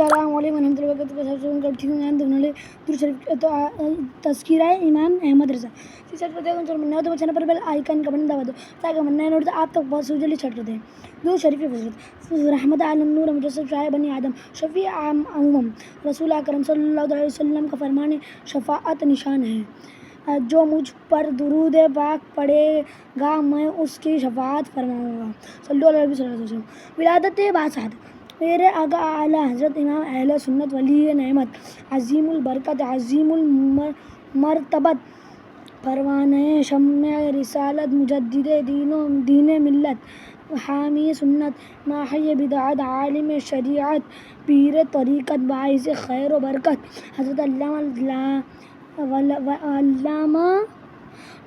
السلام علیکم ورحمۃ اللہ وبرکاتہ. کرتی ہوں میں دونوں تذکرہ امام احمد رضا تو چینل پر بیل آئیکن کا بٹن دبا دو تاکہ نئے نوٹ آپ تک بہت جلدی چھٹ رہتے ہیں. دو شریف فضلت رحمت عالم نور مجسم شاہ بنی آدم شفیع عام امم رسول اکرم صلی اللہ علیہ وسلم کا فرمان شفاعت نشان ہے. جو مجھ پر درود پاک پڑھے گا میں اس کی شفاعت فرماؤں گا. صلی اللہ علیہ وسلم. ولادت باسعد. میرے آقا اعلیٰ حضرت امام اہل سنت ولی نعمت عظیم البرکت عظیم المرتبت پروانۂ شمع رسالت مجدد دین ملت حامی سنت ماحی بدعت عالم شریعت پیر طریقت باعث خیر و برکت حضرت علامہ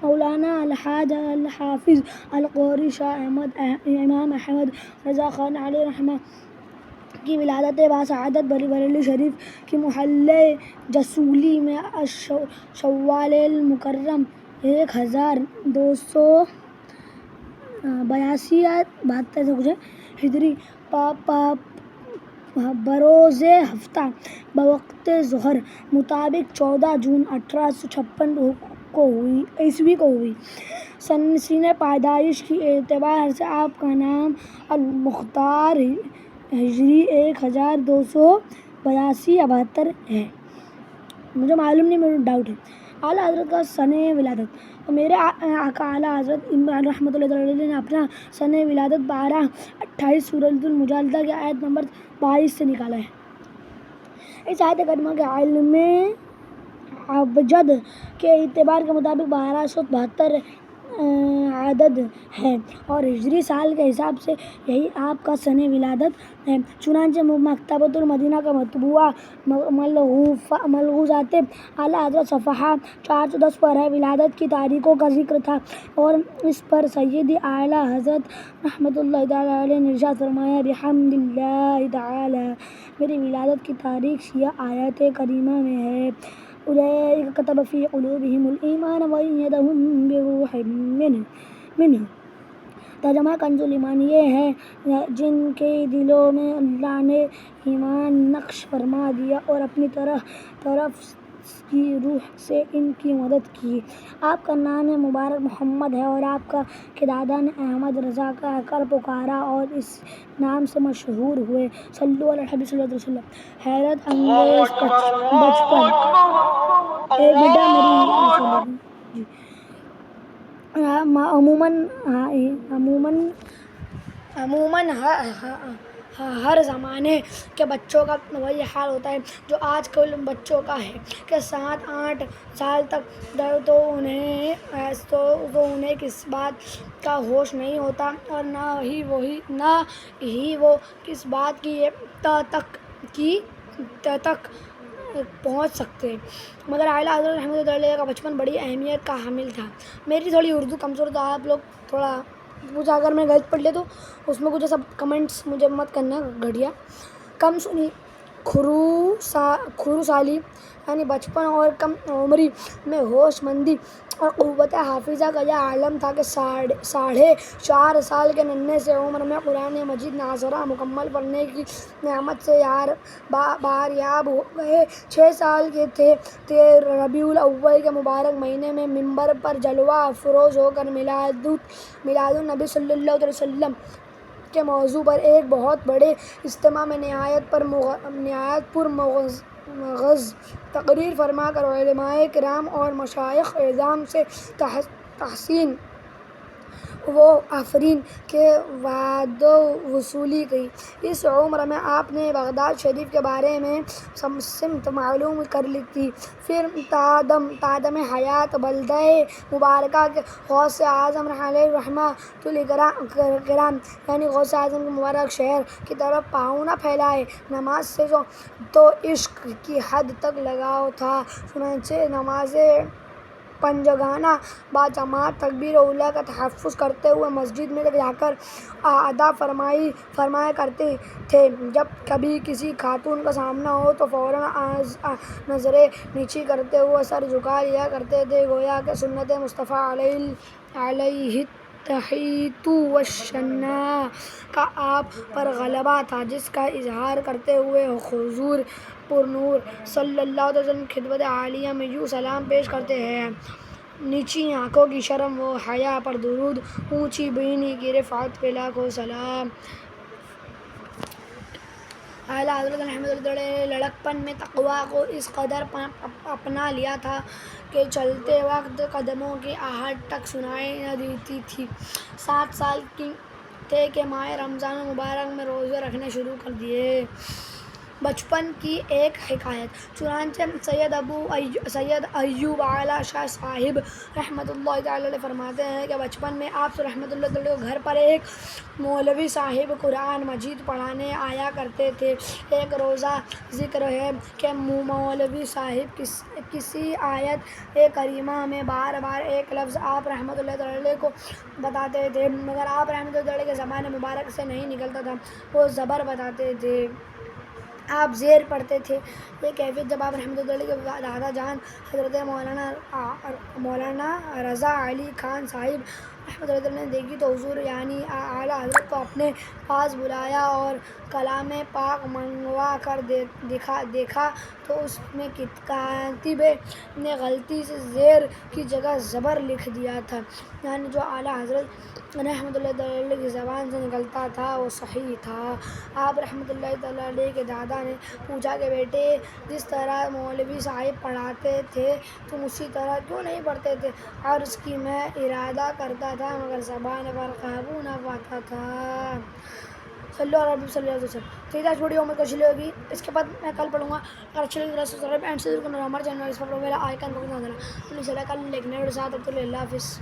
مولانا الحاج الحافظ القاری شاہ احمد امام احمد رضا خان علیہ رحمہ کی ولادت باسعادت بریلی شریف کی محلہ جسولی میں شوال المکرم 1282 سے کچھ ہجری بروز ہفتہ بوقت ظہر مطابق 14 جون 1856 عیسوی کو ہوئی. سن پیدائش کے اعتبار سے آپ کا نام المختار ہجری 1282 ہے. مجھے معلوم نہیں، میرا ڈاؤٹ ہے. اعلیٰ حضرت کا سن ولادت. میرے آقا اعلیٰ حضرت رحمۃ اللہ علیہ نے اپنا سن ولادت 12/28 سورۃ المجادلہ کی آیت نمبر 22 سے نکالا ہے. اس آیت کریمہ کے علم ابجد کے اعتبار کے مطابق 1272 عدد ہے اور ہجری سال کے حساب سے یہی آپ کا سن ولادت ہے. چنانچہ مکتبۃ المدینہ کا مطبوعہ ملغوظات اعلیٰ حضرت صفحہ 410 پر ہے. ولادت کی تاریخوں کا ذکر تھا اور اس پر سیدی اعلیٰ حضرت رحمۃ اللہ تعالیٰ علیہ نے ارشاد فرمایا بحمد اللہ تعالیٰ میری ولادت کی تاریخ یہ آیت کریمہ میں ہے. اولئک کتب فی قلوبہم الایمان وایدہم بروح منہ. ترجمہ کنز ایمان یہ ہے جن کے دلوں میں اللہ نے ایمان نقش فرما دیا اور اپنی طرف کی روح سے ان کی مدد کی. آپ کا نام مبارک محمد ہے اور آپ کے دادا نے احمد رضا کہہ کر پکارا اور اس نام سے مشہور ہوئے. صلو علی الحبیب صلی اللہ علیہ وسلم. حیرت انگیز بچپن. ایک بیٹا میری عموماً ہر زمانے کے بچوں کا وہی حال ہوتا ہے جو آج کل بچوں کا ہے کہ 7-8 سال تک تو انہیں کس بات کا ہوش نہیں ہوتا اور نہ ہی وہ کس بات کی تک پہنچ سکتے. مگر اعلیٰ حضرت رحمۃ اللہ علیہ کا بچپن بڑی اہمیت کا حامل تھا. میری تھوڑی اردو کمزور تو آپ لوگ تھوڑا کچھ اگر میں غلط پڑھ لے تو اس میں کچھ سب کمنٹس مجھے مت کرنا گھٹیا. کم سنی خروسالی یعنی بچپن اور کم عمری میں ہوش مندی اور قوت حافظہ کا یہ عالم تھا کہ 4.5 سال کے ننھے سے عمر میں قرآن مجید ناظرہ مکمل پڑھنے کی نعمت سے باریاب ہو گئے. 6 سال کے تھے ربیع الاول کے مبارک مہینے میں ممبر پر جلوہ افروز ہو کر میلاد النبی صلی اللہ علیہ وسلم کے موضوع پر ایک بہت بڑے اجتماع میں نہایت پر مغز تقریر فرما کر علماء کرام اور مشائخ اعظام سے تحسین و آفرین کے وعد وصولی کی. اس عمر میں آپ نے بغداد شریف کے بارے میں سمت معلوم کر لی تھی. پھر تادم حیات بلدہ مبارکہ کے غوث اعظم علیہ رحمۃ الکرام یعنی غوث اعظم کے مبارک شہر کی طرف پاؤں نہ پھیلائے. نماز سے تو عشق کی حد تک لگاؤ تھا. چنانچہ نماز پنجگانہ باجماعت تکبیر اولیٰ کا تحفظ کرتے ہوئے مسجد میں جا کر ادا فرمایا کرتے تھے. جب کبھی کسی خاتون کا سامنا ہو تو فوراً نظریں نیچی کرتے ہوئے سر جھکا لیا کرتے تھے گویا کہ سنت مصطفیٰ علیہ تحیط والشنا کا آپ پر غلبہ تھا، جس کا اظہار کرتے ہوئے حضور پر نور صلی اللہ علیہ وسلم خدمت عالیہ میں یوں سلام پیش کرتے ہیں: نیچی آنکھوں کی شرم و حیا پر درود، اونچی بینی کی رفعت پہ لاکھوں سلام۔ اعلیٰ حضرت رحمۃ اللہ علیہ نے لڑکپن میں تقویٰ کو اس قدر اپنا لیا تھا کہ چلتے وقت قدموں کی آہٹ تک سنائی نہ دیتی تھی۔ 7 سال کے تھے کہ ماہ رمضان المبارک میں روزے رکھنے شروع کر دیے۔ بچپن کی ایک حکایت: چنانچہ سید ایوب اعلیٰ شاہ صاحب رحمۃ اللہ تعالیٰ علیہ فرماتے ہیں کہ بچپن میں آپ رحمۃ اللہ علیہ کے گھر پر ایک مولوی صاحب قرآن مجید پڑھانے آیا کرتے تھے۔ ایک روزہ ذکر ہے کہ مولوی صاحب کسی آیت کریمہ میں بار بار ایک لفظ آپ رحمۃ اللہ علیہ کو بتاتے تھے، مگر آپ رحمۃ اللہ علیہ کے زبان مبارک سے نہیں نکلتا تھا، وہ زبر بتاتے تھے، آپ زیر پڑھتے تھے۔ یہ کیفیت جب آپ رحمۃ اللہ علیہ کے دادا جان حضرت مولانا رضا علی خان صاحب رحمۃ اللہ علیہ نے دیکھی تو حضور یعنی اعلیٰ حضرت کو اپنے پاس بلایا اور کلام پاک منگوا کر دیکھا تو اس میں کاتب نے غلطی سے زیر کی جگہ زبر لکھ دیا تھا، یعنی جو اعلیٰ حضرت رحمۃ اللہ علیہ کی زبان سے نکلتا تھا وہ صحیح تھا۔ آپ رحمۃ اللہ علیہ کے دادا نے پوچھا کہ بیٹے، جس طرح مولوی صاحب پڑھاتے تھے تم اسی طرح کیوں نہیں پڑھتے تھے؟ عرض کی میں ارادہ کرتا تھا مگر زبان پر قابو نہ پاتا تھا۔ صلی اللہ علیہ وسلم۔ تو یہ ویڈیو میں کچھ ہوگی، اس کے بعد میں کل پڑھوں گا۔ اگر اچھی لگی تو سبسکرائب اینڈ شیئر کرنا، ہمارے چینل اس پر میرا آئیکن پکڑنا، پلیز کل دیکھنے کے ساتھ اللہ حافظ۔